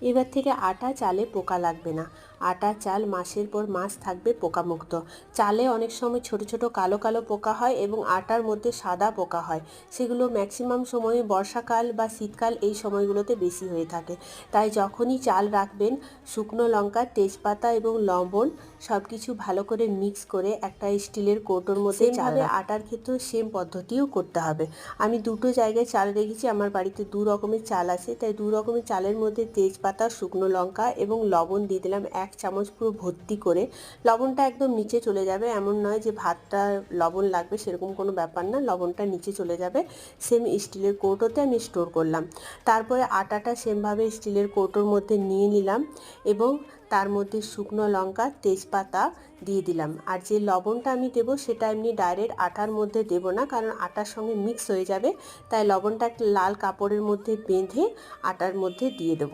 এবার থেকে আটা চালে পোকা লাগবে না। আটা চাল মাসের পর মাস থাকবে পোকামুক্ত। চালে অনেক সময় ছোট ছোট কালো কালো পোকা হয় এবং আটার মধ্যে সাদা পোকা হয়। সেগুলো ম্যাক্সিমাম সময়ে বর্ষাকাল বা শীতকাল এই সময়গুলোতে বেশি হয়ে থাকে। তাই যখনই চাল রাখবেন, শুকনো লঙ্কা, তেজপাতা এবং লবণ সব কিছু ভালো করে মিক্স করে একটা স্টিলের কৌটোর মধ্যে চাল রাখবেন। আটার ক্ষেত্রেও সেম পদ্ধতিও করতে হবে। আমি দুটো জায়গায় চাল রেখেছি, আমার বাড়িতে দু রকমের চাল আছে, তাই দু রকমের চালের মধ্যে তেজপাতা, শুকনো লঙ্কা এবং লবণ দিয়ে দিলাম 1 চামচ পুরো ভর্তি করে। লবণটা একদম নিচে চলে যাবে, এমন নয় যে ভাতটা লবণ লাগবে, সেরকম কোনো ব্যাপার না, লবণটা নিচে চলে যাবে। সেম স্টিলের কৌটোতে আমি স্টোর করলাম। তারপরে আটাটা সেমভাবে স্টিলের কৌটোর মধ্যে নিয়ে নিলাম এবং তার মধ্যে শুকনো লঙ্কা, তেজপাতা দিয়ে দিলাম। আর যে লবণটা আমি দেবো সেটা এমনি ডাইরেক্ট আটার মধ্যে দেবো না, কারণ আটার সঙ্গে মিক্স হয়ে যাবে। তাই লবণটা একটা লাল কাপড়ের মধ্যে বেঁধে আটার মধ্যে দিয়ে দেবো।